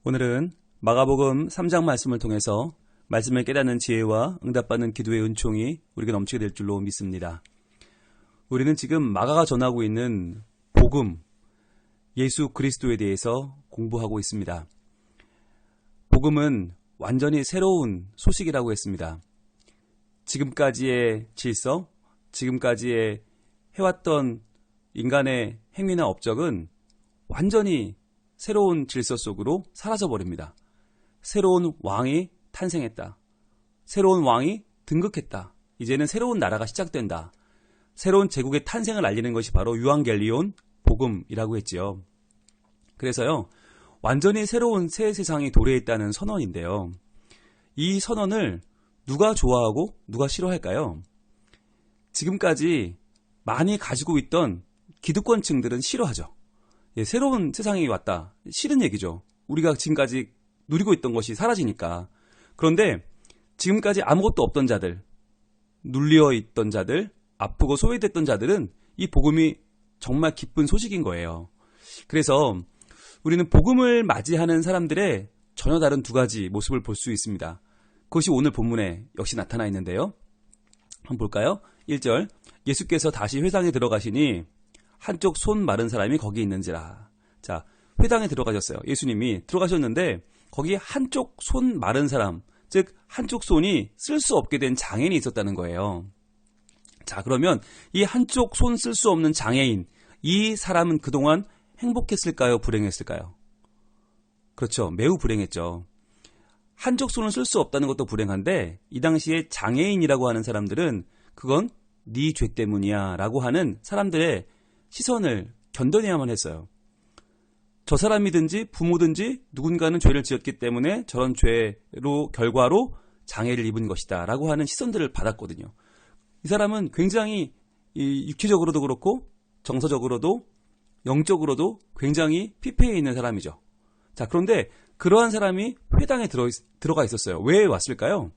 오늘은 마가복음 3장 말씀을 통해서 말씀을 깨닫는 지혜와 응답받는 기도의 은총이 우리에게 넘치게 될 줄로 믿습니다. 우리는 지금 마가가 전하고 있는 복음, 예수 그리스도에 대해서 공부하고 있습니다. 복음은 완전히 새로운 소식이라고 했습니다. 지금까지의 질서, 지금까지의 해왔던 인간의 행위나 업적은 완전히 새로운 질서 속으로 사라져버립니다. 새로운 왕이 탄생했다. 새로운 왕이 등극했다. 이제는 새로운 나라가 시작된다. 새로운 제국의 탄생을 알리는 것이 바로 유앙겔리온 복음이라고 했지요. 그래서요, 완전히 새로운 새 세상이 도래했다는 선언인데요. 이 선언을 누가 좋아하고 누가 싫어할까요? 지금까지 많이 가지고 있던 기득권층들은 싫어하죠. 새로운 세상이 왔다. 싫은 얘기죠. 우리가 지금까지 누리고 있던 것이 사라지니까. 그런데 지금까지 아무것도 없던 자들, 눌려 있던 자들, 아프고 소외됐던 자들은 이 복음이 정말 기쁜 소식인 거예요. 그래서 우리는 복음을 맞이하는 사람들의 전혀 다른 두 가지 모습을 볼 수 있습니다. 그것이 오늘 본문에 역시 나타나 있는데요. 한번 볼까요? 1절, 예수께서 다시 회당에 들어가시니 한쪽 손 마른 사람이 거기 있는지라. 자, 회당에 들어가셨어요. 예수님이 들어가셨는데 거기 한쪽 손 마른 사람, 즉 한쪽 손이 쓸 수 없게 된 장애인이 있었다는 거예요. 자, 그러면 이 한쪽 손 쓸 수 없는 장애인, 이 사람은 그동안 행복했을까요? 불행했을까요? 그렇죠. 매우 불행했죠. 한쪽 손을 쓸 수 없다는 것도 불행한데 이 당시에 장애인이라고 하는 사람들은 그건 네 죄 때문이야 라고 하는 사람들의 시선을 견뎌내야만 했어요. 저 사람이든지 부모든지 누군가는 죄를 지었기 때문에 저런 죄로 결과로 장애를 입은 것이다 라고 하는 시선들을 받았거든요. 이 사람은 굉장히 육체적으로도 그렇고 정서적으로도 영적으로도 굉장히 피폐해 있는 사람이죠. 자, 그런데 그러한 사람이 회당에 들어가 있었어요. 왜 왔을까요?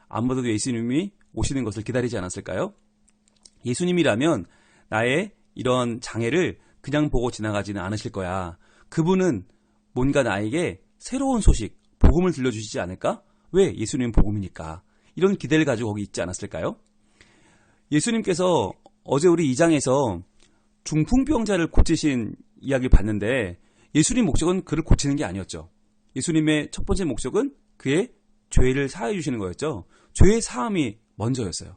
아무래도 예수님이 오시는 것을 기다리지 않았을까요? 예수님이라면 나의 이런 장애를 그냥 보고 지나가지는 않으실 거야. 그분은 뭔가 나에게 새로운 소식, 복음을 들려주시지 않을까? 왜? 예수님은 복음이니까. 이런 기대를 가지고 거기 있지 않았을까요? 예수님께서 어제 우리 2장에서 중풍병자를 고치신 이야기를 봤는데 예수님 목적은 그를 고치는 게 아니었죠. 예수님의 첫 번째 목적은 그의 죄를 사하여 주시는 거였죠. 죄의 사함이 먼저였어요.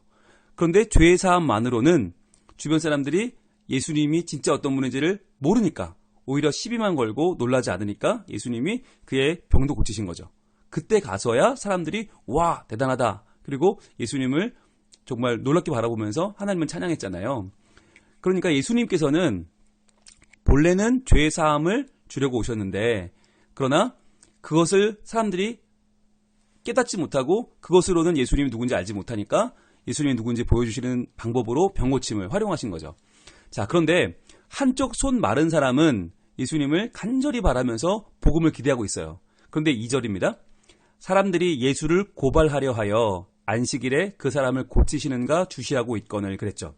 그런데 죄의 사함만으로는 주변 사람들이 예수님이 진짜 어떤 분인지를 모르니까 오히려 시비만 걸고 놀라지 않으니까 예수님이 그의 병도 고치신 거죠. 그때 가서야 사람들이 와 대단하다. 그리고 예수님을 정말 놀랍게 바라보면서 하나님을 찬양했잖아요. 그러니까 예수님께서는 본래는 죄의 사함을 주려고 오셨는데 그러나 그것을 사람들이 깨닫지 못하고 그것으로는 예수님이 누군지 알지 못하니까 예수님이 누군지 보여주시는 방법으로 병고침을 활용하신 거죠. 자, 그런데 한쪽 손 마른 사람은 예수님을 간절히 바라면서 복음을 기대하고 있어요. 그런데 2절입니다. 사람들이 예수를 고발하려 하여 안식일에 그 사람을 고치시는가 주시하고 있거늘 그랬죠.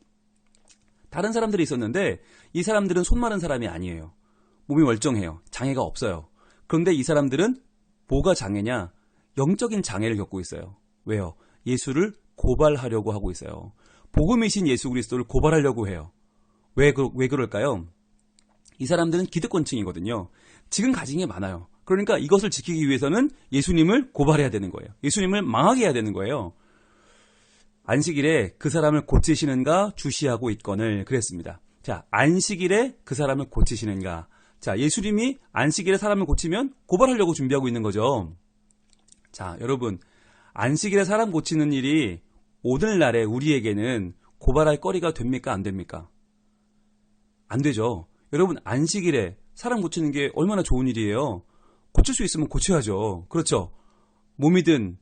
다른 사람들이 있었는데 이 사람들은 손 마른 사람이 아니에요. 몸이 멀쩡해요. 장애가 없어요. 그런데 이 사람들은 뭐가 장애냐? 영적인 장애를 겪고 있어요. 왜요? 예수를 고발하려고 하고 있어요. 복음이신 예수 그리스도를 고발하려고 해요. 왜 그럴까요? 이 사람들은 기득권층이거든요. 지금 가진 게 많아요. 그러니까 이것을 지키기 위해서는 예수님을 고발해야 되는 거예요. 예수님을 망하게 해야 되는 거예요. 안식일에 그 사람을 고치시는가 주시하고 있거늘 그랬습니다. 자, 안식일에 그 사람을 고치시는가. 자, 예수님이 안식일에 사람을 고치면 고발하려고 준비하고 있는 거죠. 자, 여러분, 안식일에 사람 고치는 일이 오늘날에 우리에게는 고발할 거리가 됩니까? 안 됩니까? 안 되죠. 여러분, 안식일에 사람 고치는 게 얼마나 좋은 일이에요. 고칠 수 있으면 고쳐야죠. 그렇죠. 몸이든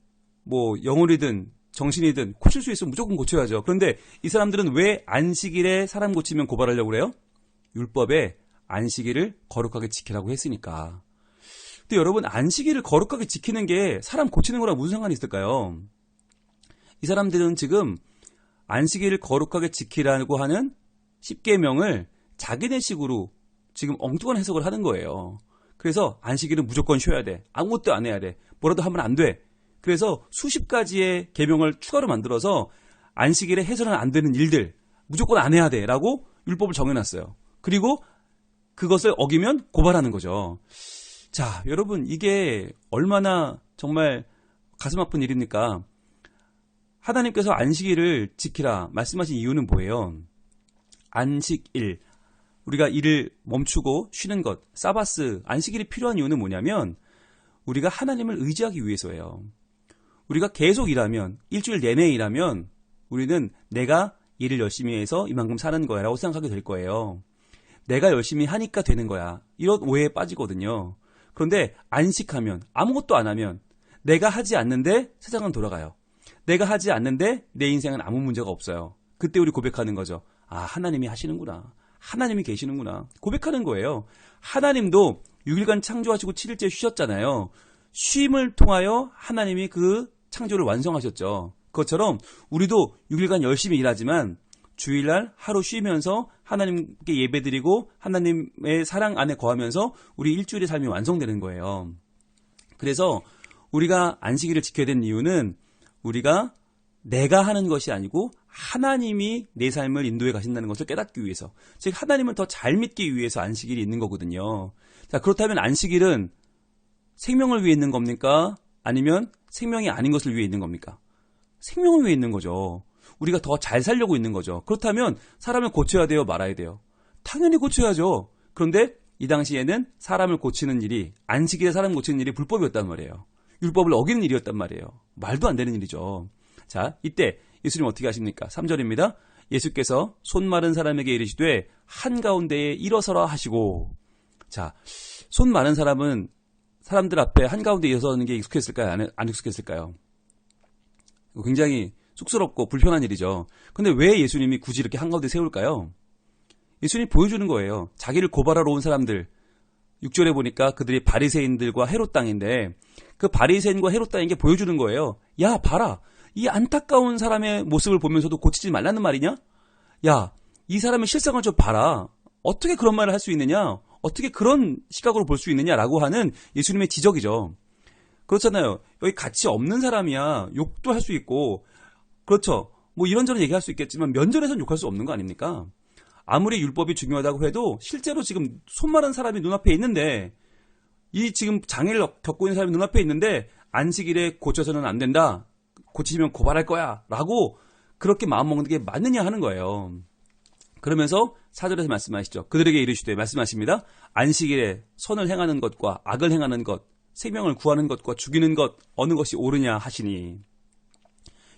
영혼이든 정신이든 고칠 수 있으면 무조건 고쳐야죠. 그런데 이 사람들은 왜 안식일에 사람 고치면 고발하려고 그래요? 율법에 안식일을 거룩하게 지키라고 했으니까. 근데 여러분, 안식일을 거룩하게 지키는 게 사람 고치는 거랑 무슨 상관이 있을까요? 이 사람들은 지금 안식일을 거룩하게 지키라고 하는 십계명을 자기네 식으로 지금 엉뚱한 해석을 하는 거예요. 그래서 안식일은 무조건 쉬어야 돼. 아무것도 안 해야 돼. 뭐라도 하면 안 돼. 그래서 수십 가지의 계명을 추가로 만들어서 안식일에 해서는 안 되는 일들 무조건 안 해야 돼 라고 율법을 정해놨어요. 그리고 그것을 어기면 고발하는 거죠. 자, 여러분 이게 얼마나 정말 가슴 아픈 일입니까? 하나님께서 안식일을 지키라 말씀하신 이유는 뭐예요? 안식일, 우리가 일을 멈추고 쉬는 것, 사바스, 안식일이 필요한 이유는 뭐냐면 우리가 하나님을 의지하기 위해서예요. 우리가 계속 일하면, 일주일 내내 일하면 우리는 내가 일을 열심히 해서 이만큼 사는 거야 라고 생각하게 될 거예요. 내가 열심히 하니까 되는 거야. 이런 오해에 빠지거든요. 그런데 안식하면, 아무것도 안 하면 내가 하지 않는데 세상은 돌아가요. 내가 하지 않는데 내 인생은 아무 문제가 없어요. 그때 우리 고백하는 거죠. 아, 하나님이 하시는구나. 하나님이 계시는구나. 고백하는 거예요. 하나님도 6일간 창조하시고 7일째 쉬셨잖아요. 쉼을 통하여 하나님이 그 창조를 완성하셨죠. 그것처럼 우리도 6일간 열심히 일하지만 주일날 하루 쉬면서 하나님께 예배드리고 하나님의 사랑 안에 거하면서 우리 일주일의 삶이 완성되는 거예요. 그래서 우리가 안식일을 지켜야 되는 이유는 우리가 내가 하는 것이 아니고 하나님이 내 삶을 인도해 가신다는 것을 깨닫기 위해서, 즉 하나님을 더 잘 믿기 위해서 안식일이 있는 거거든요. 자, 그렇다면 안식일은 생명을 위해 있는 겁니까? 아니면 생명이 아닌 것을 위해 있는 겁니까? 생명을 위해 있는 거죠. 우리가 더 잘 살려고 있는 거죠. 그렇다면 사람을 고쳐야 돼요? 말아야 돼요? 당연히 고쳐야죠. 그런데 이 당시에는 사람을 고치는 일이, 안식일에 사람 고치는 일이 불법이었단 말이에요. 율법을 어기는 일이었단 말이에요. 말도 안 되는 일이죠. 자, 이때 예수님 어떻게 하십니까? 3절입니다. 예수께서 손 마른 사람에게 이르시되 한가운데에 일어서라 하시고. 자, 손 마른 사람은 사람들 앞에 한가운데 일어서는 게 익숙했을까요? 안 익숙했을까요? 굉장히 쑥스럽고 불편한 일이죠. 근데 왜 예수님이 굳이 이렇게 한가운데 세울까요? 예수님이 보여주는 거예요. 자기를 고발하러 온 사람들, 6절에 보니까 그들이 바리새인들과 헤롯 땅인데 그 바리새인과 헤롯 땅에게 보여주는 거예요. 야, 봐라. 이 안타까운 사람의 모습을 보면서도 고치지 말라는 말이냐? 야, 이 사람의 실상을 좀 봐라. 어떻게 그런 말을 할 수 있느냐? 어떻게 그런 시각으로 볼 수 있느냐라고 하는 예수님의 지적이죠. 그렇잖아요. 여기 가치 없는 사람이야. 욕도 할 수 있고, 그렇죠. 뭐 이런저런 얘기할 수 있겠지만 면전에서는 욕할 수 없는 거 아닙니까? 아무리 율법이 중요하다고 해도 실제로 지금 손 마른 사람이 눈앞에 있는데, 이 지금 장애를 겪고 있는 사람이 눈앞에 있는데 안식일에 고쳐서는 안 된다. 고치면 고발할 거야. 라고 그렇게 마음먹는 게 맞느냐 하는 거예요. 그러면서 4절에서 말씀하시죠. 그들에게 이르시되 말씀하십니다. 안식일에 선을 행하는 것과 악을 행하는 것, 생명을 구하는 것과 죽이는 것 어느 것이 옳으냐 하시니.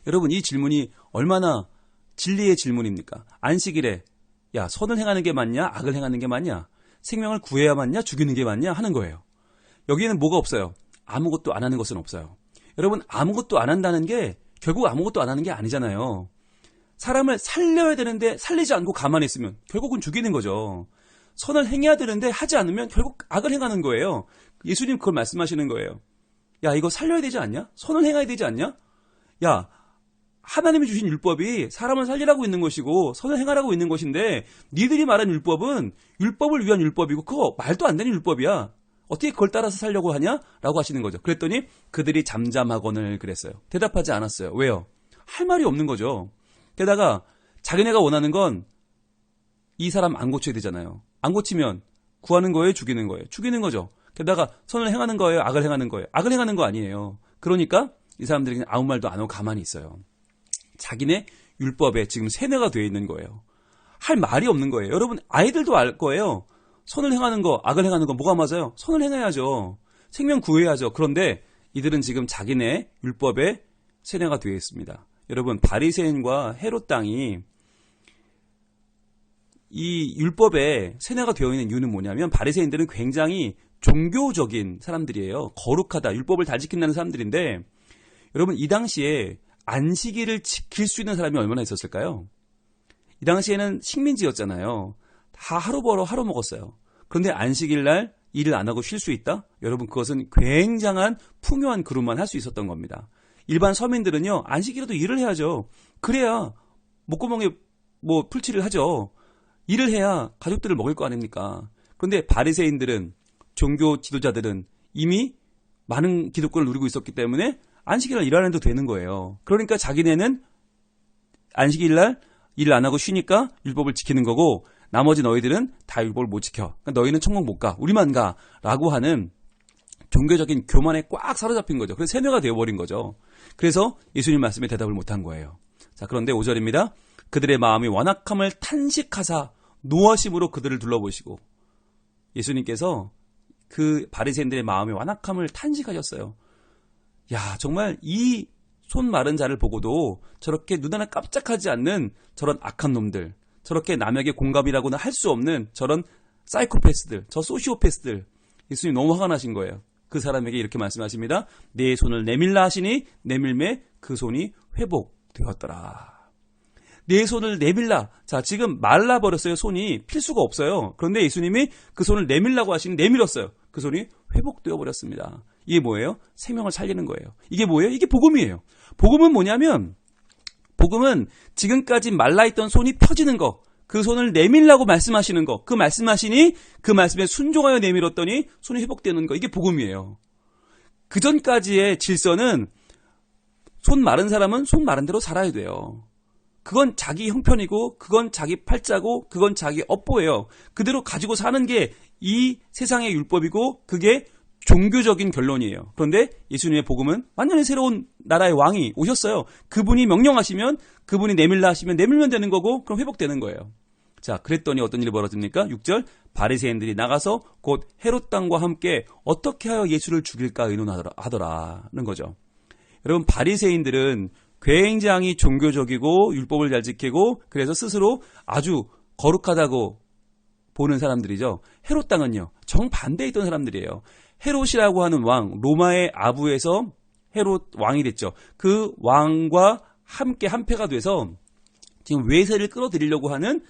여러분, 이 질문이 얼마나 진리의 질문입니까? 안식일에 야, 선을 행하는 게 맞냐? 악을 행하는 게 맞냐? 생명을 구해야 맞냐? 죽이는 게 맞냐? 하는 거예요. 여기에는 뭐가 없어요? 아무것도 안 하는 것은 없어요. 여러분, 아무것도 안 한다는 게 결국 아무것도 안 하는 게 아니잖아요. 사람을 살려야 되는데 살리지 않고 가만히 있으면 결국은 죽이는 거죠. 선을 행해야 되는데 하지 않으면 결국 악을 행하는 거예요. 예수님 그걸 말씀하시는 거예요. 야, 이거 살려야 되지 않냐? 선을 행해야 되지 않냐? 야, 하나님이 주신 율법이 사람을 살리라고 있는 것이고 선을 행하라고 있는 것인데 니들이 말한 율법은 율법을 위한 율법이고 그거 말도 안 되는 율법이야. 어떻게 그걸 따라서 살려고 하냐? 라고 하시는 거죠. 그랬더니 그들이 잠잠하거늘 그랬어요. 대답하지 않았어요. 왜요? 할 말이 없는 거죠. 게다가 자기네가 원하는 건 이 사람 안 고쳐야 되잖아요. 안 고치면 구하는 거예요? 죽이는 거예요? 죽이는 거죠. 게다가 선을 행하는 거예요? 악을 행하는 거예요? 악을 행하는 거 아니에요. 그러니까 이 사람들이 그냥 아무 말도 안 하고 가만히 있어요. 자기네 율법에 지금 세뇌가 되어 있는 거예요. 할 말이 없는 거예요. 여러분, 아이들도 알 거예요. 선을 행하는 거, 악을 행하는 거 뭐가 맞아요? 선을 행해야죠. 생명 구해야죠. 그런데 이들은 지금 자기네 율법에 세뇌가 되어 있습니다. 여러분, 바리새인과 헤롯 땅이 이 율법에 세뇌가 되어 있는 이유는 뭐냐면 바리새인들은 굉장히 종교적인 사람들이에요. 거룩하다, 율법을 다 지킨다는 사람들인데 여러분, 이 당시에 안식일을 지킬 수 있는 사람이 얼마나 있었을까요? 이 당시에는 식민지였잖아요. 다 하루 벌어 하루 먹었어요. 그런데 안식일 날 일을 안 하고 쉴 수 있다? 여러분, 그것은 굉장한 풍요한 그룹만 할 수 있었던 겁니다. 일반 서민들은요, 안식일에도 일을 해야죠. 그래야 목구멍에 뭐 풀칠을 하죠. 일을 해야 가족들을 먹일 거 아닙니까? 그런데 바리새인들은 종교 지도자들은 이미 많은 기득권을 누리고 있었기 때문에 안식일날 일 안 해도 되는 거예요. 그러니까 자기네는 안식일날 일 안 하고 쉬니까 율법을 지키는 거고 나머지 너희들은 다 율법을 못 지켜. 그러니까 너희는 천국 못 가. 우리만 가. 라고 하는 종교적인 교만에 꽉 사로잡힌 거죠. 그래서 세뇌가 되어버린 거죠. 그래서 예수님 말씀에 대답을 못한 거예요. 자, 그런데 5절입니다. 그들의 마음이 완악함을 탄식하사 노하심으로 그들을 둘러보시고 예수님께서 그 바리새인들의 마음의 완악함을 탄식하셨어요. 야, 정말 이 손 마른 자를 보고도 저렇게 눈 하나 깜짝하지 않는 저런 악한 놈들, 저렇게 남에게 공감이라고는 할 수 없는 저런 사이코패스들, 저 소시오패스들, 예수님 너무 화가 나신 거예요. 그 사람에게 이렇게 말씀하십니다. 내 손을 내밀라 하시니 내밀매 그 손이 회복되었더라. 내 손을 내밀라. 자, 지금 말라버렸어요. 손이 필 수가 없어요. 그런데 예수님이 그 손을 내밀라고 하시니 내밀었어요. 그 손이 회복되어 버렸습니다. 이게 뭐예요? 생명을 살리는 거예요. 이게 뭐예요? 이게 복음이에요. 복음은 뭐냐면 복음은 지금까지 말라있던 손이 펴지는 거, 그 손을 내밀라고 말씀하시는 거, 그 말씀하시니 그 말씀에 순종하여 내밀었더니 손이 회복되는 거, 이게 복음이에요. 그 전까지의 질서는 손 마른 사람은 손 마른 대로 살아야 돼요. 그건 자기 형편이고 그건 자기 팔자고 그건 자기 업보예요. 그대로 가지고 사는 게 이 세상의 율법이고 그게 종교적인 결론이에요. 그런데 예수님의 복음은 완전히 새로운 나라의 왕이 오셨어요. 그분이 명령하시면, 그분이 내밀라 하시면 내밀면 되는 거고 그럼 회복되는 거예요. 자, 그랬더니 어떤 일이 벌어집니까? 6절, 바리새인들이 나가서 곧 헤롯 당과 함께 어떻게 하여 예수를 죽일까 의논하더라는 거죠. 여러분, 바리새인들은 굉장히 종교적이고 율법을 잘 지키고 그래서 스스로 아주 거룩하다고 보는 사람들이죠. 헤롯 당은요, 정반대에 있던 사람들이에요. 헤롯이라고 하는 왕, 로마의 아부에서 헤롯 왕이 됐죠. 그 왕과 함께 한패가 돼서 지금 외세를 끌어들이려고 하는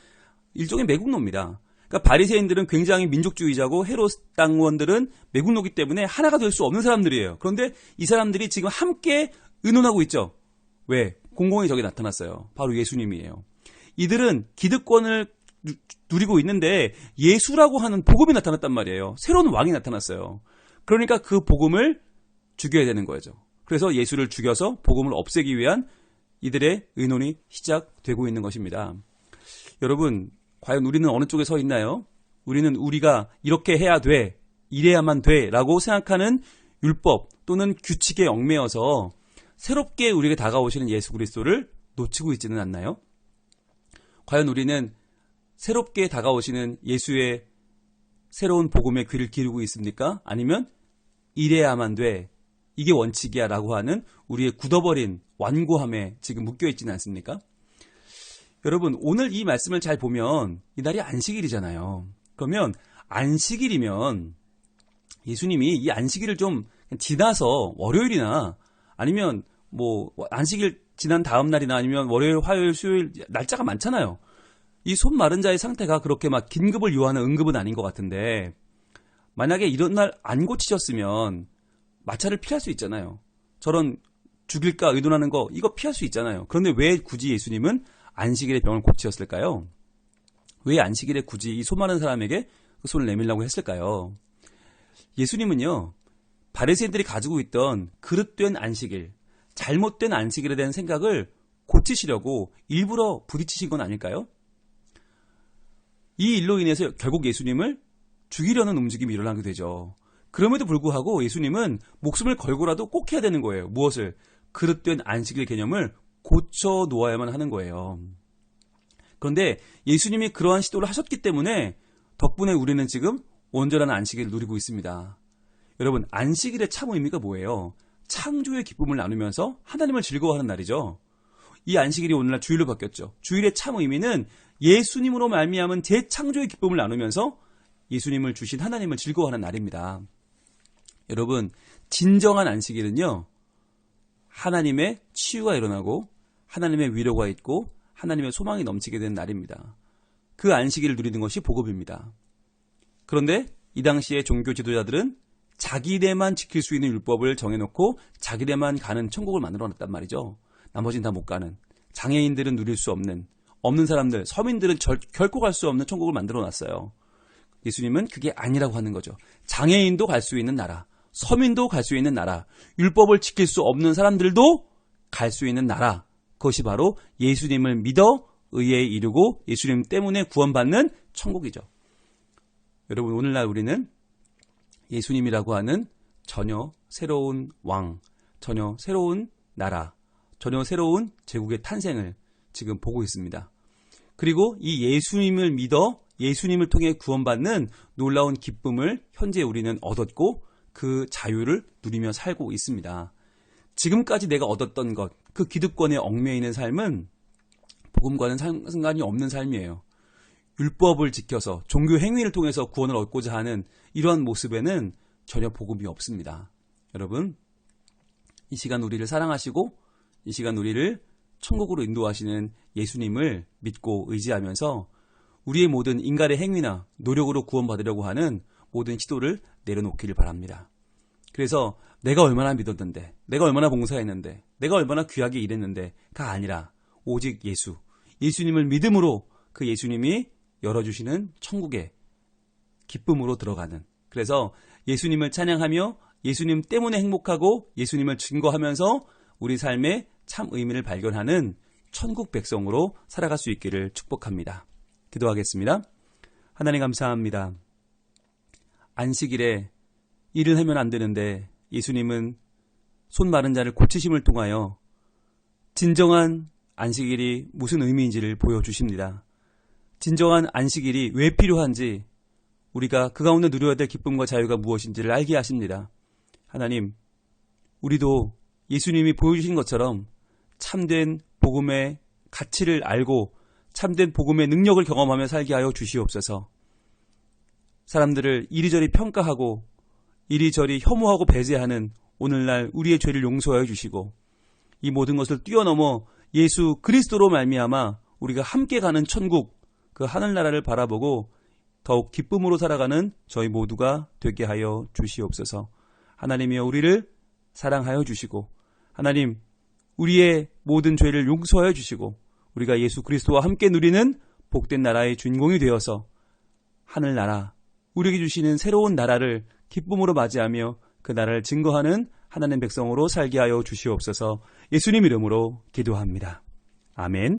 일종의 매국노입니다. 그러니까 바리새인들은 굉장히 민족주의자고 헤롯 당원들은 매국노기 때문에 하나가 될 수 없는 사람들이에요. 그런데 이 사람들이 지금 함께 의논하고 있죠. 왜? 공공의 적이 나타났어요. 바로 예수님이에요. 이들은 기득권을 누리고 있는데 예수라고 하는 복음이 나타났단 말이에요. 새로운 왕이 나타났어요. 그러니까 그 복음을 죽여야 되는 거죠. 그래서 예수를 죽여서 복음을 없애기 위한 이들의 의논이 시작되고 있는 것입니다. 여러분, 과연 우리는 어느 쪽에 서 있나요? 우리는 우리가 이렇게 해야 돼, 이래야만 돼 라고 생각하는 율법 또는 규칙에 얽매여서 새롭게 우리에게 다가오시는 예수 그리스도를 놓치고 있지는 않나요? 과연 우리는 새롭게 다가오시는 예수의 새로운 복음에 귀를 기울이고 있습니까? 아니면 이래야만 돼, 이게 원칙이야 라고 하는 우리의 굳어버린 완고함에 지금 묶여있지는 않습니까? 여러분, 오늘 이 말씀을 잘 보면 이날이 안식일이잖아요. 그러면 안식일이면 예수님이 이 안식일을 좀 지나서 월요일이나 아니면 뭐 안식일 지난 다음 날이나 아니면 월요일, 화요일, 수요일 날짜가 많잖아요. 이 손 마른 자의 상태가 그렇게 막 긴급을 요하는 응급은 아닌 것 같은데 만약에 이런 날 안 고치셨으면 마찰을 피할 수 있잖아요. 저런 죽일까 의논하는 거 이거 피할 수 있잖아요. 그런데 왜 굳이 예수님은 안식일에 병을 고치셨을까요? 왜 안식일에 굳이 이 손 마른 사람에게 그 손을 내밀라고 했을까요? 예수님은요, 바리새인들이 가지고 있던 그릇된 안식일, 잘못된 안식일에 대한 생각을 고치시려고 일부러 부딪히신 건 아닐까요? 이 일로 인해서 결국 예수님을 죽이려는 움직임이 일어나게 되죠. 그럼에도 불구하고 예수님은 목숨을 걸고라도 꼭 해야 되는 거예요. 무엇을? 그릇된 안식일 개념을 고쳐 놓아야만 하는 거예요. 그런데 예수님이 그러한 시도를 하셨기 때문에 덕분에 우리는 지금 온전한 안식일을 누리고 있습니다. 여러분, 안식일의 참 의미가 뭐예요? 창조의 기쁨을 나누면서 하나님을 즐거워하는 날이죠. 이 안식일이 오늘날 주일로 바뀌었죠. 주일의 참 의미는 예수님으로 말미암은 재창조의 기쁨을 나누면서 예수님을 주신 하나님을 즐거워하는 날입니다. 여러분, 진정한 안식일은요, 하나님의 치유가 일어나고 하나님의 위로가 있고 하나님의 소망이 넘치게 되는 날입니다. 그 안식일을 누리는 것이 복음입니다. 그런데 이 당시의 종교 지도자들은 자기네만 지킬 수 있는 율법을 정해놓고 자기네만 가는 천국을 만들어놨단 말이죠. 나머지는 다 못 가는, 장애인들은 누릴 수 없는 사람들, 서민들은 결코 갈 수 없는 천국을 만들어놨어요. 예수님은 그게 아니라고 하는 거죠. 장애인도 갈 수 있는 나라, 서민도 갈 수 있는 나라, 율법을 지킬 수 없는 사람들도 갈 수 있는 나라, 그것이 바로 예수님을 믿어 의에 이르고 예수님 때문에 구원받는 천국이죠. 여러분, 오늘날 우리는 예수님이라고 하는 전혀 새로운 왕, 전혀 새로운 나라, 전혀 새로운 제국의 탄생을 지금 보고 있습니다. 그리고 이 예수님을 믿어 예수님을 통해 구원받는 놀라운 기쁨을 현재 우리는 얻었고 그 자유를 누리며 살고 있습니다. 지금까지 내가 얻었던 것, 그 기득권에 얽매여 있는 삶은 복음과는 상관이 없는 삶이에요. 율법을 지켜서 종교 행위를 통해서 구원을 얻고자 하는 이러한 모습에는 전혀 복음이 없습니다. 여러분, 이 시간 우리를 사랑하시고 이 시간 우리를 천국으로 인도하시는 예수님을 믿고 의지하면서 우리의 모든 인간의 행위나 노력으로 구원받으려고 하는 모든 시도를 내려놓기를 바랍니다. 그래서 내가 얼마나 믿었는데, 내가 얼마나 봉사했는데, 내가 얼마나 귀하게 일했는데가 아니라 오직 예수님을 믿음으로 그 예수님이 열어주시는 천국의 기쁨으로 들어가는, 그래서 예수님을 찬양하며 예수님 때문에 행복하고 예수님을 증거하면서 우리 삶의 참 의미를 발견하는 천국 백성으로 살아갈 수 있기를 축복합니다. 기도하겠습니다. 하나님 감사합니다. 안식일에 일을 하면 안 되는데 예수님은 손 마른 자를 고치심을 통하여 진정한 안식일이 무슨 의미인지를 보여주십니다. 진정한 안식일이 왜 필요한지, 우리가 그 가운데 누려야 될 기쁨과 자유가 무엇인지를 알게 하십니다. 하나님, 우리도 예수님이 보여주신 것처럼 참된 복음의 가치를 알고 참된 복음의 능력을 경험하며 살게 하여 주시옵소서. 사람들을 이리저리 평가하고 이리저리 혐오하고 배제하는 오늘날 우리의 죄를 용서하여 주시고 이 모든 것을 뛰어넘어 예수 그리스도로 말미암아 우리가 함께 가는 천국, 그 하늘나라를 바라보고 더욱 기쁨으로 살아가는 저희 모두가 되게 하여 주시옵소서. 하나님이여, 우리를 사랑하여 주시고 하나님, 우리의 모든 죄를 용서하여 주시고 우리가 예수 그리스도와 함께 누리는 복된 나라의 주인공이 되어서 하늘나라, 우리에게 주시는 새로운 나라를 기쁨으로 맞이하며 그 나라를 증거하는 하나님 백성으로 살게 하여 주시옵소서. 예수님 이름으로 기도합니다. 아멘.